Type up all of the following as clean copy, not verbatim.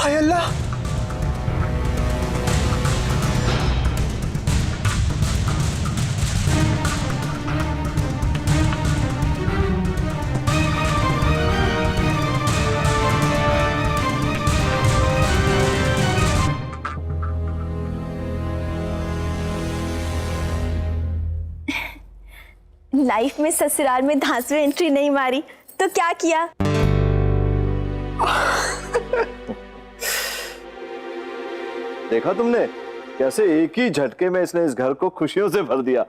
हाय अल्लाह, life में ससुराल में धांसू एंट्री नहीं मारी तो क्या किया? देखा तुमने कैसे एक ही झटके में इसने इस घर को खुशियों से भर दिया।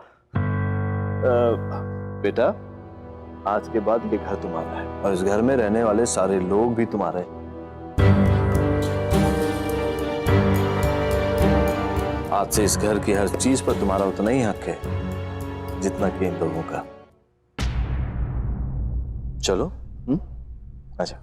बेटा, आज के बाद ये घर तुम्हारा है और इस घर में रहने वाले सारे लोग भी तुम्हारे हैं। आज से इस घर की हर चीज पर तुम्हारा उतना ही हक है जितना कि इन लोगों का। चलो, अच्छा।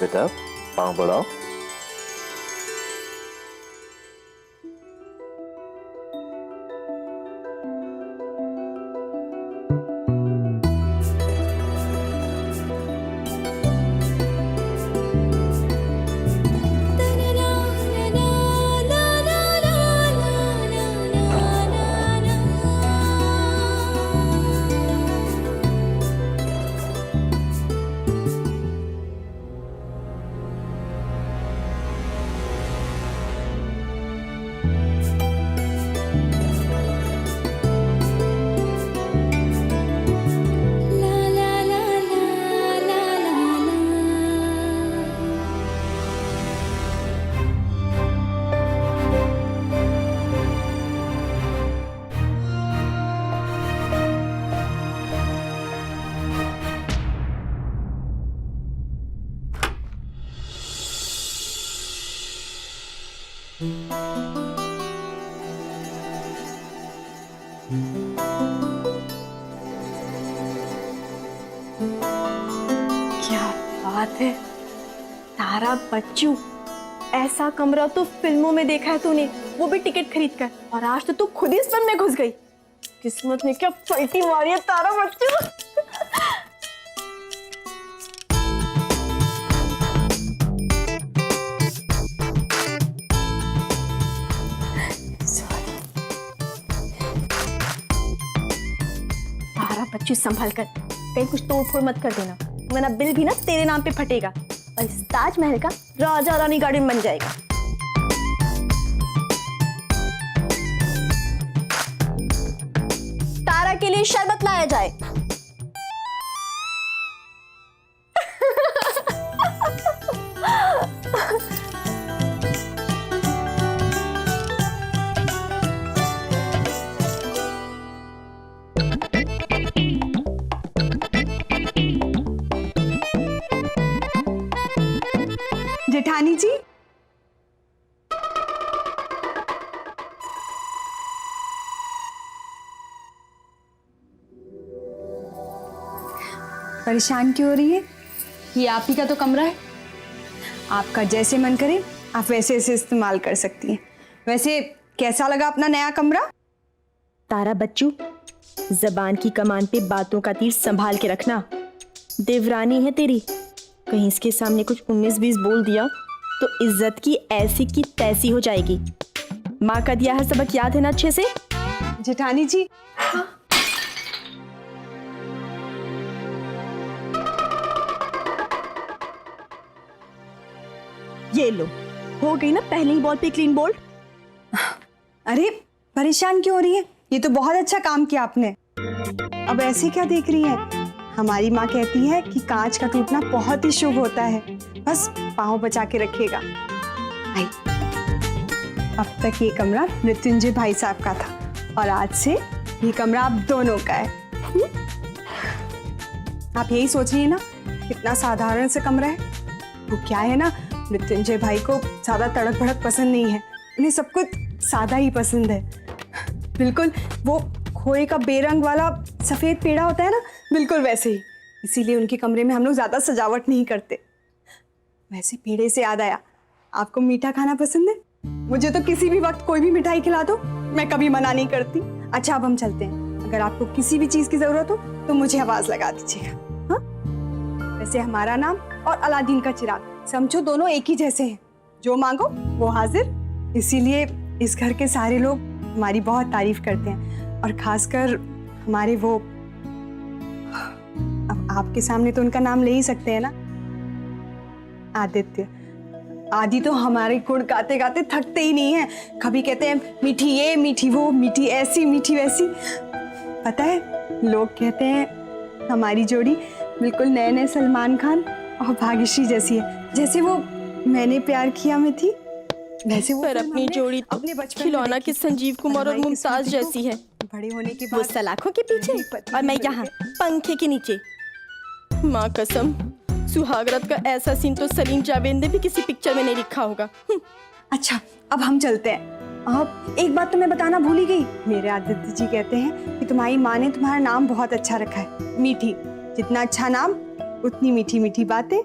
बेटा, पाँव बढ़ाओ। क्या बात है तारा बच्चू, ऐसा कमरा तो फिल्मों में देखा है तूने, वो भी टिकट खरीद कर, और आज तो तू खुद ही इस फिल्म में घुस गई। किस्मत ने क्या पलटी मारी है तारा बच्चू। तारा बच्चू संभल कर, कहीं कुछ तोड़ फोड़ मत कर देना, वरना बिल भी ना तेरे नाम पे फटेगा और इस ताजमहल का राजा रानी गार्डन बन जाएगा। तारा के लिए शरबत लाया जाए। जेठानी जी, परेशान क्यों हो रही है? ये आप ही का तो कमरा है, आपका जैसे मन करे आप वैसे इसे इस्तेमाल कर सकती हैं। वैसे कैसा लगा अपना नया कमरा? तारा बच्चू, जबान की कमान पे बातों का तीर संभाल के रखना। देवरानी है तेरी, कहीं इसके सामने कुछ 19-20 बोल दिया तो इज्जत की ऐसी की तैसी हो जाएगी। माँ का दिया है सबक याद है ना अच्छे से? जेठानी जी, ये लो, हो गई ना पहली बॉल पे क्लीन बोल्ड। अरे परेशान क्यों हो रही है? ये तो बहुत अच्छा काम किया आपने। अब ऐसे क्या देख रही हैं? हमारी माँ कहती है कि कांच का टूटना बहुत ही शुभ होता है, बस पाँव बचा के रखिएगा। आई, अब तक ये कमरा मृत्युंजय भाई साहब का था और आज से ये कमरा आप दोनों का है। आप यही सोच रही है ना कितना साधारण सा कमरा है? वो क्या है ना, मृत्युंजय भाई को ज्यादा तड़क भड़क पसंद नहीं है, उन्हें सब कुछ सादा ही पसंद है। बिल्कुल वो खोए का बेरंग वाला सफेद पेड़ा होता है ना, बिल्कुल वैसे ही। इसीलिए उनके कमरे में हम लोग ज्यादा सजावट नहीं करते। वैसे पेड़े से याद आया, आपको मीठा खाना पसंद है? मुझे तो किसी भी वक्त कोई भी मिठाई खिला दो, मैं कभी मना नहीं करती। अच्छा अब हम चलते हैं। अगर आपको किसी भी चीज की जरूरत हो तो मुझे आवाज लगा दीजिएगा। हाँ? वैसे हमारा नाम और अलादीन का चिराग समझो दोनों एक ही जैसे हैं। जो मांगो वो हाजिर। इसीलिए इस घर के सारे लोग हमारी बहुत तारीफ करते हैं, और खासकर हमारे वो, अब आपके सामने तो उनका नाम ले ही सकते हैं ना, आदित्य। आदि तो हमारे गुण गाते गाते थकते ही नहीं है। कभी कहते हैं मीठी ये मीठी वो, मीठी ऐसी मीठी वैसी। पता है लोग कहते हैं हमारी जोड़ी बिल्कुल नए नए सलमान खान और भाग्यश्री जैसी है। जैसे वो मैंने प्यार किया में थी, वैसे वो पर फिल्म अपनी हमने जोड़ी तो अपने बचपन में खिलौना देखी की थी। संजीव कुमार और हमारी मुमताज किस्मत जैसी है। बड़े होने के वो बाद सलाखों के पीछे मेरे पति और मैं भी यहाँ मिल पंखे के नीचे। माँ कसम, सुहागरात का ऐसा सीन तो सलीम जावेद ने भी किसी पिक्चर में नहीं लिखा होगा। अच्छा अब हम चलते हैं। अब एक बात तो मैं बताना भूल ही गई। मेरे आदित्य जी कहते हैं कि तुम्हारी माँ ने तुम्हारा नाम बहुत अच्छा रखा है, मीठी। जितना अच्छा नाम उतनी मीठी मीठी बातें।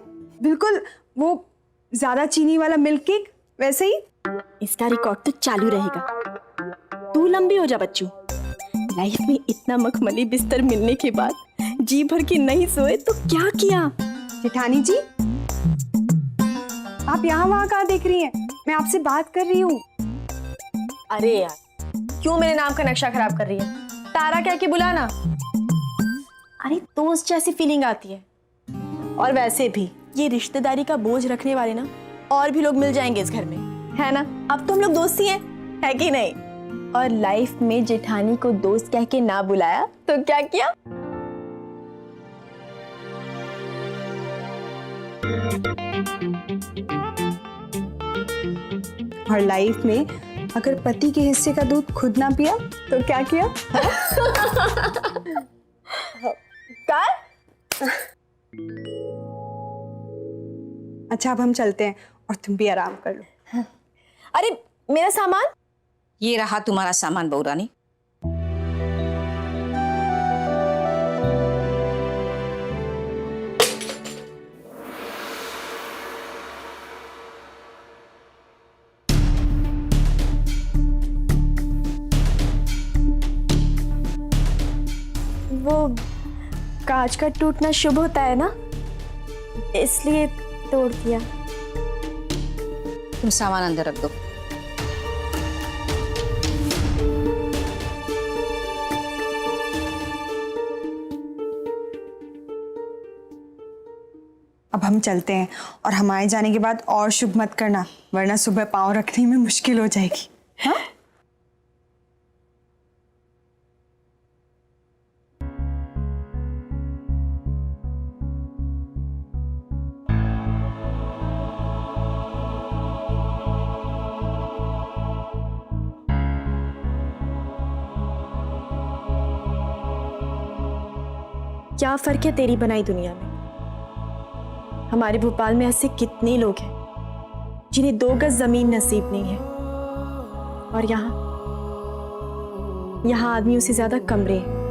बिल्कुल वो ज्यादा चीनी वाला मिल्क केक वैसे ही। इसका रिकॉर्ड तो चालू रहेगा। तू लंबी हो जा बच्चू। लाइफ में इतना मखमली बिस्तर मिलने के बाद जी भर के नहीं सोए तो क्या किया। जेठानी जी आप यहाँ वहाँ कहाँ देख रही हैं? मैं आपसे बात कर रही हूँ। अरे यार, क्यों मेरे नाम का नक्शा खराब कर रही है? तारा कह के बुलाना। अरे दोस्त जैसी फीलिंग आती है। और वैसे भी ये रिश्तेदारी का बोझ रखने वाले ना और भी लोग मिल जाएंगे इस घर में, है ना? अब तो हम लोग दोस्त ही हैं, है कि नहीं? और लाइफ में जेठानी को दोस्त कह के ना बुलाया तो क्या किया? और लाइफ में अगर पति के हिस्से का दूध खुद ना पिया तो क्या किया? क्या? अच्छा अब हम चलते हैं और तुम भी आराम कर लो। अरे मेरा सामान? ये रहा तुम्हारा सामान बहू रानी। वो कांच का टूटना शुभ होता है ना, इसलिए तोड़ दिया। तुम सामान अंदर रख दो। अब हम चलते हैं, और हमारे जाने के बाद और शुभ मत करना, वरना सुबह पाँव रखने में मुश्किल हो जाएगी। हाँ? क्या फर्क है तेरी बनाई दुनिया में? हमारे भोपाल में ऐसे कितने लोग हैं जिन्हें 2 गज जमीन नसीब नहीं है, और यहाँ आदमियों से ज्यादा कमरे हैं।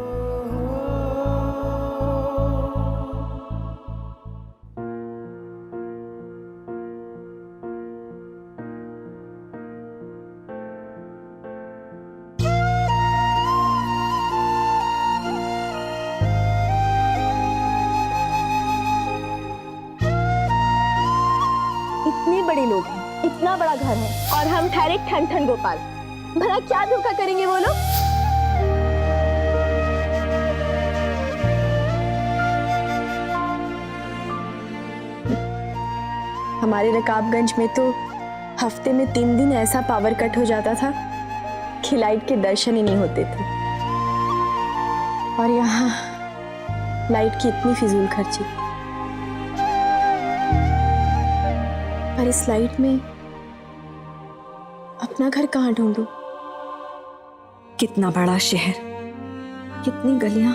इतने बड़े लोग हैं, इतना बड़ा घर है, और हम ठहरे ठन ठन गोपाल। भला क्या धोखा करेंगे वो लोग? हमारे रकाबगंज में तो हफ्ते में 3 दिन ऐसा पावर कट हो जाता था कि लाइट के दर्शन ही नहीं होते थे। और यहाँ लाइट की इतनी फिजूल खर्ची। पर इस लाइट में अपना घर कहाँ ढूंढूं? कितना बड़ा शहर, कितनी गलियां,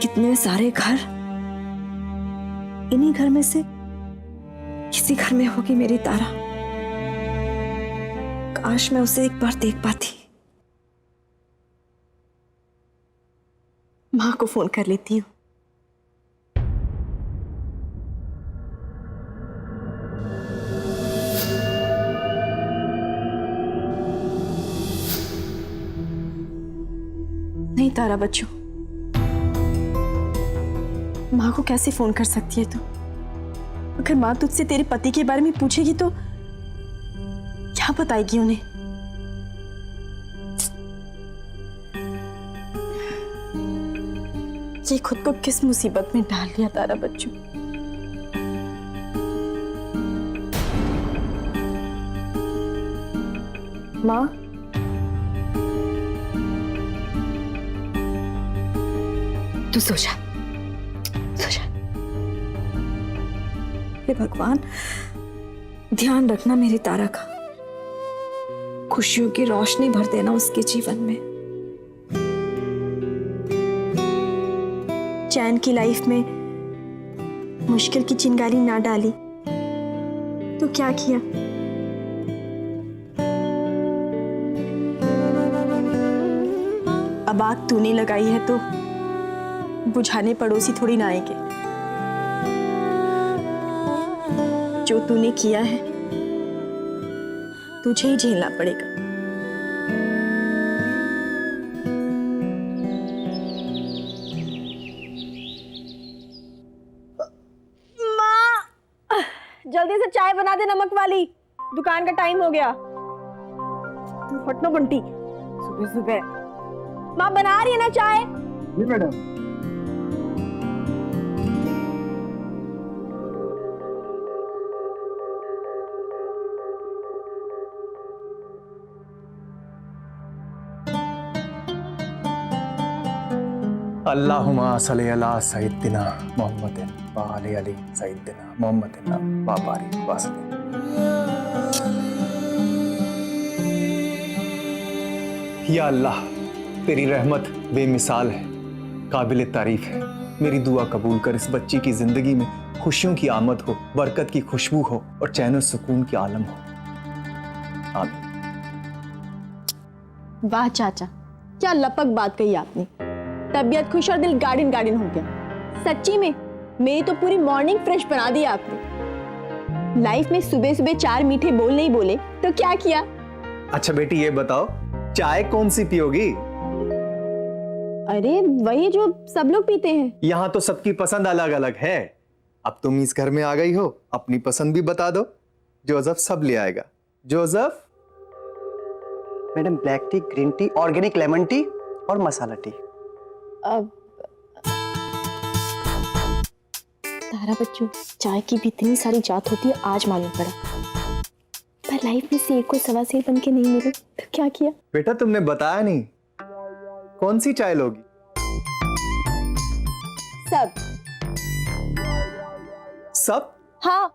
कितने सारे घर। इन्हीं घर में से किसी घर में होगी मेरी तारा। काश मैं उसे एक बार देख पाती। माँ को फोन कर लेती हूँ। तारा बच्चू, माँ को कैसे फोन कर सकती है तू? अगर माँ तुझसे तेरे पति के बारे में पूछेगी तो क्या बताएगी उन्हें? ये खुद को किस मुसीबत में डाल लिया तारा बच्चू। माँ, तू सो जा, सो जा। हे भगवान, ध्यान रखना मेरी तारा का, खुशियों की रोशनी भर देना उसके जीवन में। चैन की लाइफ में मुश्किल की चिंगारी ना डाली तो क्या किया? अब आग तूने लगाई है तो बुझाने पड़ोसी थोड़ी ना आएंगे। जो तूने किया है तुझे ही झेलना पड़ेगा। माँ, जल्दी से चाय बना दे नमक वाली, दुकान का टाइम हो गया। तू हटना बंटी, सुबह सुबह। माँ बना रही है ना चाय? जी मैडम। अल्लाहुम्मा सल्ली अला सय्यिदिना मोहम्मदिन व अली सय्यिदिना मोहम्मदिन व बारिक वसल्लिम। या अल्लाह, तेरी रहमत बेमिसाल है, काबिल तारीफ है। मेरी दुआ कबूल कर, इस बच्ची की जिंदगी में खुशियों की आमद हो, बरकत की खुशबू हो और चैन और सुकून की आलम हो। आमीन। वाह चाचा, क्या लपक बात कही आपने। तबीयत खुश और दिल गार्डन गार्डन हो गया। सच्ची में मेरी तो पूरी मॉर्निंग फ्रेश बना दी आपने। लाइफ में सुबह सुबह 4 मीठे बोल नहीं बोले तो क्या किया? अच्छा बेटी, ये बताओ चाय कौन सी पियोगी? अरे वही जो सब लोग पीते हैं। यहाँ तो सबकी पसंद अलग अलग है। अब तुम इस घर में आ गई हो, अपनी पसंद भी बता दो। जोसेफ सब ले आएगा। Joseph. Madam, black T, green tea, organic lemon tea और मसाला टी। अब तारा बच्चू, चाय की भी इतनी सारी जात होती है, आज मालूम पड़ा। पर लाइफ में सेर को सवा सेर बन के नहीं मिले तो क्या किया? बेटा तुमने बताया नहीं, कौन सी चाय लोगी? सब। सब? हाँ,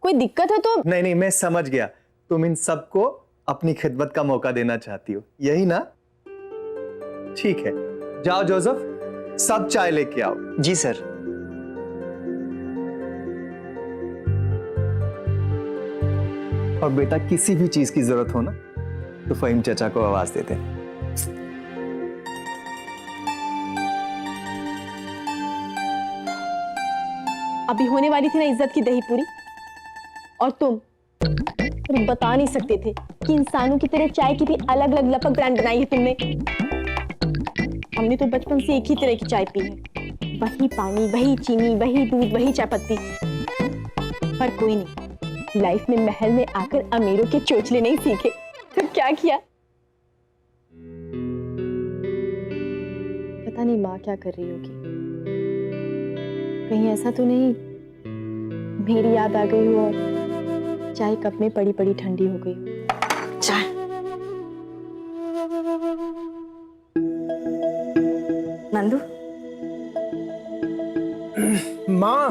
कोई दिक्कत है तो? नहीं नहीं, मैं समझ गया। तुम इन सबको अपनी खिदमत का मौका देना चाहती हो, यही ना? ठीक है, जाओ जोसेफ, सब चाय लेके आओ। जी सर। और बेटा किसी भी चीज की जरूरत हो ना तो फहीम चाचा को आवाज देते। अभी होने वाली थी ना इज्जत की दही पूरी, और तुम बता नहीं सकते थे कि इंसानों की तरह चाय की भी अलग अलग लपक ब्रांड बनाई है तुमने। हमने तो बचपन से एक ही तरह की चाय पी है, वही पानी, वही चीनी, वही दूध, वही चाय पत्ती। पर कोई नहीं, लाइफ में महल में आकर अमीरों के चोचले नहीं सीखे तो क्या किया? पता नहीं माँ क्या कर रही होगी। कहीं ऐसा तो नहीं मेरी याद आ गई हो और चाय कप में पड़ी पड़ी ठंडी हो गई हो। चाय। नंदू, माँ,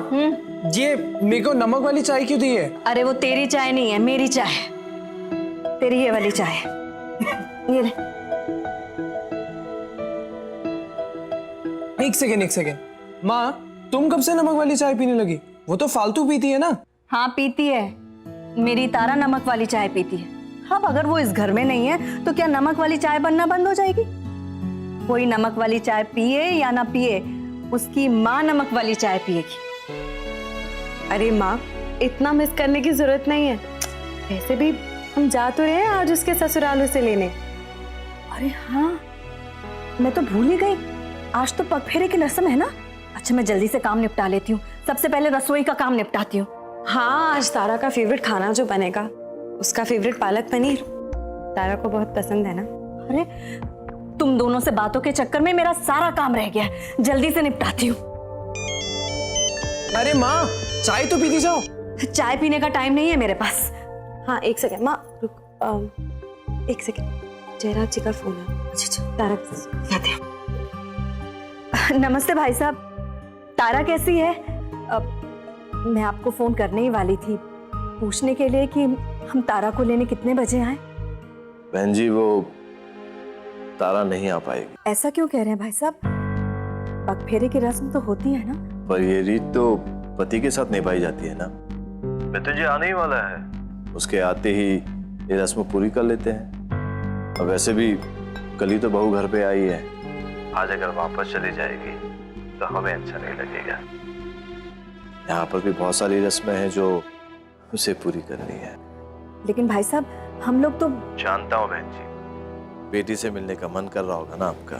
ये मेरे को नमक वाली चाय क्यों दी है? अरे वो तेरी चाय नहीं है, मेरी चाय है। तेरी ये वाली चाय है। ये ले। एक सेकेंड। माँ, तुम कब से नमक वाली चाय पीने लगी? वो तो फालतू पीती है ना? हाँ पीती है, मेरी तारा नमक वाली चाय पीती है। अब अगर वो इस घर में नहीं है तो क्या नमक वाली चाय बनना बंद हो जाएगी? कोई नमक वाली चाय पिए या ना पिए, उसकी माँ नमक वाली चाय पिएगी। अरे माँ, इतना मिस करने की जरूरत नहीं है। वैसे भी हम जा तो रहे हैं आज उसके ससुराल उसे लेने। अरे हाँ, मैं तो भूल ही गई, आज तो पगफेरे की रस्म है ना। अच्छा मैं जल्दी से काम निपटा लेती हूँ, सबसे पहले रसोई का काम निपटाती हूँ। हाँ, आज तारा का फेवरेट खाना जो बनेगा, उसका फेवरेट पालक पनीर तारा को बहुत पसंद है ना। अरे तुम दोनों से बातों के चक्कर में मेरा सारा काम रह गया है, जल्दी से निपटाती हूँ। अरे माँ, चाय तो पीती जाओ। चाय पीने का टाइम नहीं है मेरे पास। हाँ, एक सेकंड माँ, रुक, एक सेकंड, जयराज जी का फोन है। अच्छा, तारा लाते हैं। नमस्ते भाई साहब, तारा कैसी है? मैं आपको फोन करने ही वाली थी, पूछने के लिए कि हम तारा को लेने कितने बजे आए। बहन जी, वो तारा नहीं आ पाएगी। ऐसा क्यों कह रहे हैं भाई साहब? पगफेरे की रस्म तो होती है ना। पर ये रीत तो पति के साथ निभाई जाती है ना। तुझे आने ही वाला है, उसके आते ही ये रस्म पूरी कर लेते हैं। और वैसे भी कल ही तो बहू घर पे आई है, आज अगर वापस चली जाएगी तो हमें अच्छा नहीं लगेगा। यहाँ पर भी बहुत सारी रस्में हैं जो उसे पूरी करनी है। लेकिन भाई साहब हम लोग तो। जानता हूँ बहन जी, बेटी से मिलने का मन कर रहा होगा ना आपका।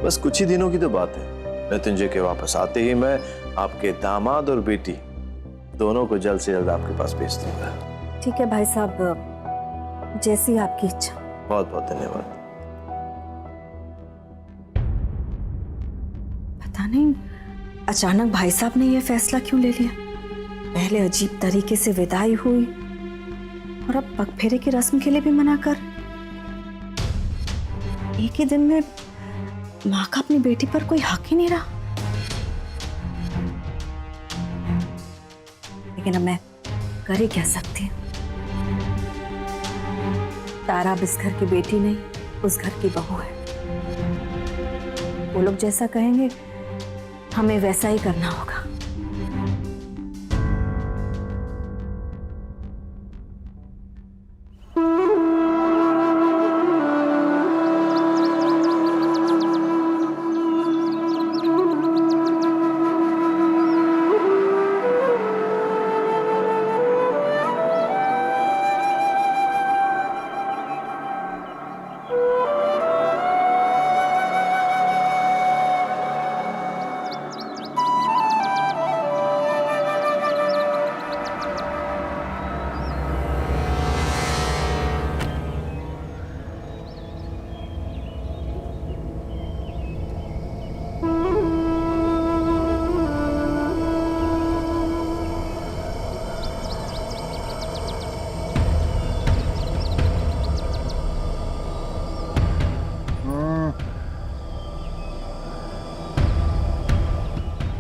बस कुछ ही दिनों की तो बात है। मृत्युंजय के वापस आते ही मैं आपके दामाद और बेटी दोनों को जल्द से जल्द आपके पास भेज दूंगा। ठीक है भाई साहब, जैसी आपकी इच्छा। बहुत बहुत धन्यवाद। पता नहीं अचानक भाई साहब ने यह फैसला क्यों ले लिया। पहले अजीब तरीके से विदाई हुई और अब पगफेरे की रस्म के लिए भी मना कर। एक ही दिन में माँ का अपनी बेटी पर कोई हक ही नहीं रहा। लेकिन अब मैं कर ही क्या सकती हूँ। तारा अब इस घर की बेटी नहीं, उस घर की बहू है। वो लोग जैसा कहेंगे हमें वैसा ही करना होगा।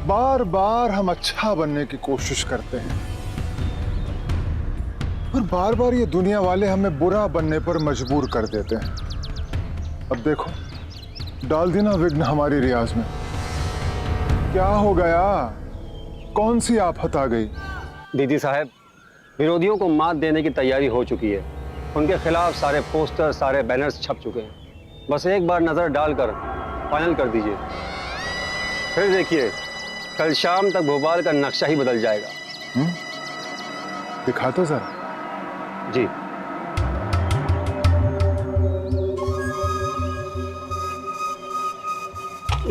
बार बार हम अच्छा बनने की कोशिश करते हैं और बार बार ये दुनिया वाले हमें बुरा बनने पर मजबूर कर देते हैं। अब देखो, डाल दी ना विघ्न हमारी रियाज में। क्या हो गया? कौन सी आफत आ गई? दीदी साहब, विरोधियों को मात देने की तैयारी हो चुकी है। उनके खिलाफ सारे पोस्टर, सारे बैनर्स छप चुके हैं। बस एक बार नजर डालकर फाइनल कर दीजिए, फिर देखिए कल शाम तक भोपाल का नक्शा ही बदल जाएगा। दिखा तो जरा। जी।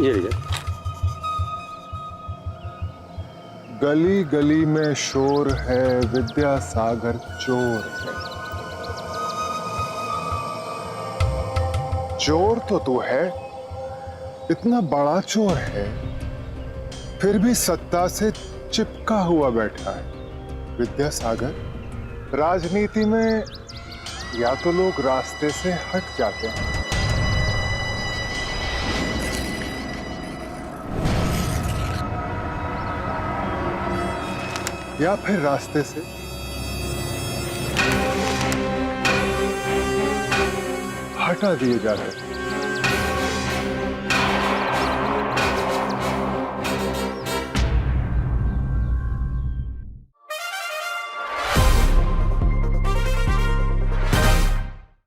ये लीजिए। गली गली में शोर है, विद्यासागर चोर है। चोर तो तू है, इतना बड़ा चोर है, फिर भी सत्ता से चिपका हुआ बैठा है। विद्यासागर, राजनीति में या तो लोग रास्ते से हट जाते हैं या फिर रास्ते से हटा दिए जाते हैं।